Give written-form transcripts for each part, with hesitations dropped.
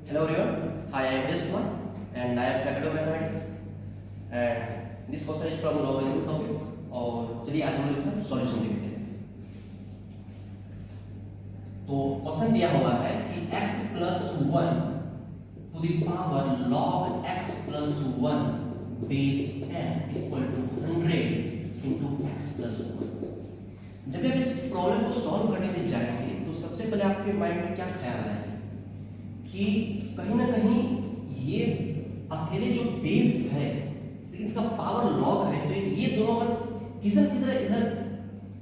Hello everyone. Hi, I am Yash Kumar and I am faculty of mathematics. And this question is from logarithm topic. और चलिए आज हम लोग इसका solution देखते हैं। तो क्वेश्चन दिया हुआ है कि x plus 1 to the power log x plus 1 base 10 equal to 100 into x plus 1। जब आप इस प्रॉब्लम को सॉल्व करने के जाएंगे तो सबसे पहले आपके माइंड में क्या ख्याल है कि कहीं ना कहीं ये अकेले जो बेस है लेकिन इसका पावर लॉग है, तो ये दोनों अगर किसी न किसी इधर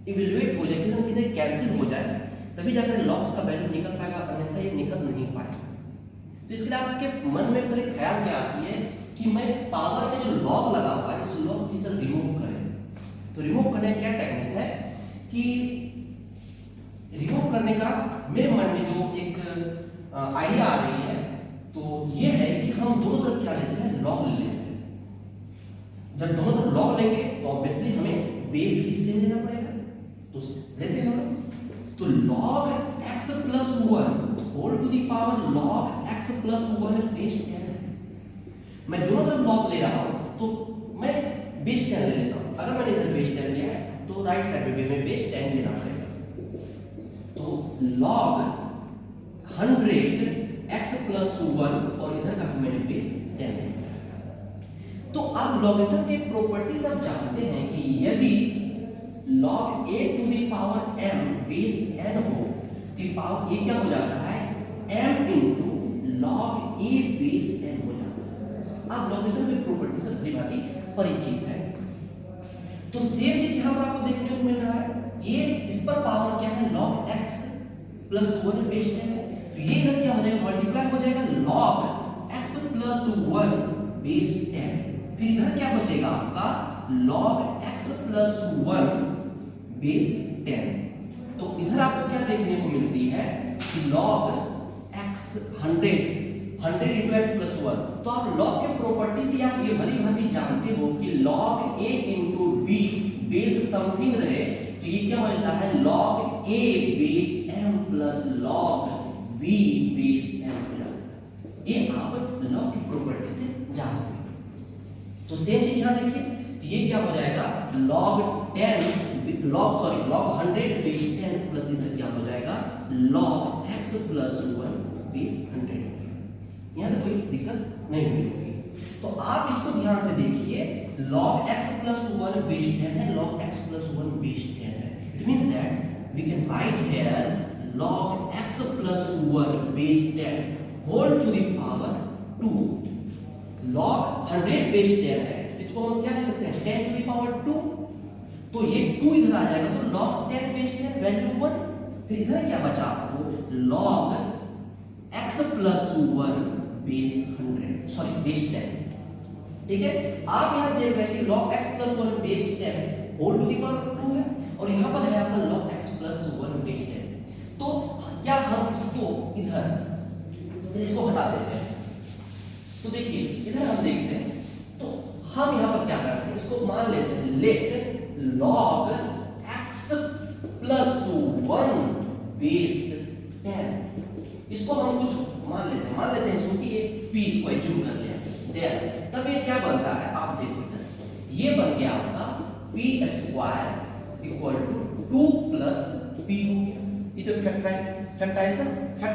इवेल्युएट हो जाए, किसी न किसी कैंसिल हो जाए, तभी जाकर लॉग्स का वैल्यू निकल पाएगा, अन्यथा ये निकल नहीं पाएगा। तो इसके लिए आपके मन में पहले ख्याल क्या आती है कि मैं इस पावर में जो लॉग लगा हुआ है इस लॉग को किस तरह रिमूव करें। तो रिमूव करने का क्या टेक्निक है कि रिमूव करने का मेरे मन में जो एक आइडिया आ रही है तो ये है कि हम दोनों तरफ क्या लेते हैं, लॉग ले लेते हैं। जब दोनों तरफ लॉग लेंगे तो ऑब्वियसली हमें बेस किससे लेना पड़ेगा, तो लेते हैं हम। तो log x plus 1 whole to the power log x plus 1 base 10। मैं दोनों तरफ log ले रहा हूं तो मैं बेस 10 ले लेता हूं। अगर मैंने इधर बेस 10 लिया है तो राइट साइड में भी हमें बेस 10 लेना पड़ेगा। तो log 100 x plus 1 और इधर का भी मैंने बेस 10 लिया। तो अब लॉगरिथम के प्रॉपर्टीज आप जानते हैं कि यदि log a to the power m base n हो तो पावर a क्या हो जाता है, m into log a base n हो जाता है। अब लॉगरिथम के प्रॉपर्टी से भली भांति परिचित है। तो सेम चीज यहां पर आपको देखने को मिल रहा है। ये इस पर पावर क्या है, log x plus 1 बेस 10 है। तो ये इधर क्या हो जाएगा, मल्टीप्लाई हो जाएगा log x plus 1 बेस 10। फिर इधर क्या बचेगा आपका, log x plus 1 बेस 10। तो इधर आपको क्या देखने को मिलती है कि log x 100 into x plus 1। तो आप log के प्रॉपर्टी से आप ये भली भांति जानते हो कि log a into b base something रहे तो ये क्या हो जाता है, log a base m plus log b base m हो जाता है। ये आप log की प्रॉपर्टी से जानते हो। तो सेम चीज यहां देखिए, तो ये क्या हो जाएगा, log 100 बेस 10 प्लस इधर क्या हो जाएगा, log x plus 1 बेस 100। यहां तक कोई दिक्कत नहीं हुई होगी। तो आप इसको ध्यान से देखिए, log x plus 1 बेस 10 है, log x plus 1 बेस 10 है। It means that we can write here log x plus 1 base 10 whole to the power 2। log 100 base 10 है, इसको हम क्या लिख सकते हैं, 10 टू द पावर 2। तो ये 2 इधर आ जाएगा तो log 10 बेस 10 वैल्यू 1। फिर इधर क्या बचा आपको, log x plus 1 base 100 sorry base 10। ठीक है, आप यहां देख रहे हैं कि log x plus 1 base 10 whole to the power 2 है और यहां पर है आपका log x plus 1 बेस 10। तो क्या हम इसको इधर तो इसको हटा देते हैं। तो देखिए इधर हम देखते हैं, तो हम यहां पर क्या करते हैं, इसको मान लेते हैं let log x plus 1 base 10। इसको हम कुछ मान लेते हैं इसको कि ये p इसको एज्यूम कर लिया। देन तब ये क्या बनता है, आप देखो इधर ये बन गया आपका p square equal to 2 plus p हो गया। ये तो फैक्टराइजेशन इसका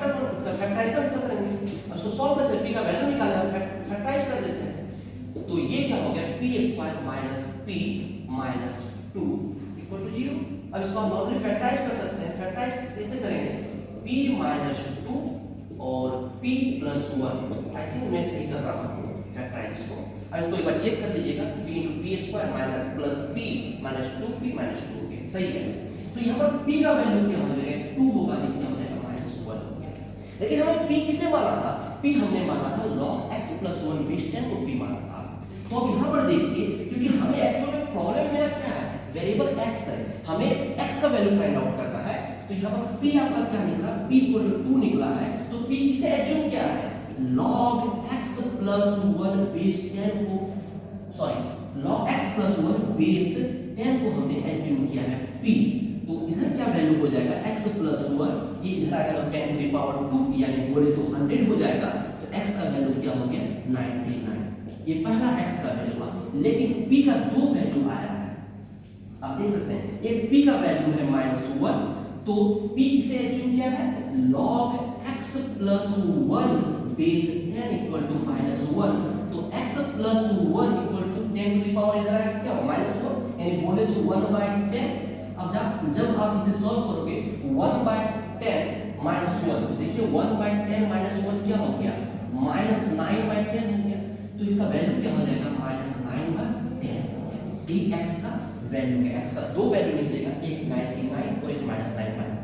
फैक्टराइजेशन ऐसा करेंगे, अब इसको सॉल्व कैसे, p का वैल्यू निकालना है, फैक्टराइज कर देते हैं। तो ये क्या हो गया, p square minus p minus 2 equal to 0। अब इसको हम नॉर्मली फैक्टराइज कर सकते हैं। फैक्टराइज कैसे करेंगे, p माइनस 2 और p प्लस 1। आई थिंक मैं सही कर रहा हूँ फैक्टराइज को। अब इसको एक बार चेक कर लीजिएगा, p into p square minus plus p minus 2p minus 2 के सही है। तो यहाँ पर p का वैल्यू क्या हो जाएगा, 2 होगा, क्या हो जाएगा माइनस 1 हो गया। लेकिन हमें p किसे माना था, p हमने माना था log x plus 1 बेस 10 को p माना था। तो अब यहाँ पर देखिए, क्योंकि हमें एक्चुअल में प्रॉब्लम मेरा क्या है, वेरिएबल x है, हमें x का वैल्यू फाइंड आउट करना है। तो यहाँ पर p आपका क्या निकला, p इक्वल टू 2 निकला है। तो p किसे एज्यूम किया है, log x plus 1 बेस 10 को sorry log x plus 1 base 10 को हमने एज्यूम किया है p। तो इधर क्या वैल्यू हो जाएगा, x plus 1 ये इधर आएगा 10 टू द पावर 2 यानी बोले तो 100 हो जाएगा। तो x का वैल्यू क्या हो गया 99। ये पहला x का वैल्यू हुआ, लेकिन p का दो वैल्यू आया है। आप देख सकते हैं एक p का वैल्यू है -1, तो p किसे एज्यूम किया है log x plus 1 base 10 equal to -1। तो x plus 1 equal to 10 to the power इधर आएगा क्या -1, यानी बोले तो 1/10। अब जब आप इसे सॉल्व करोगे 1/10 -1, तो देखिए 1/10 -1 क्या हो गया -9/10 हो गया। तो इसका वैल्यू क्या हो जाएगा -9/10 हो गया। ये x का वैल्यू है। x का दो वैल्यू निकलेगा, एक 99 और एक -9/10।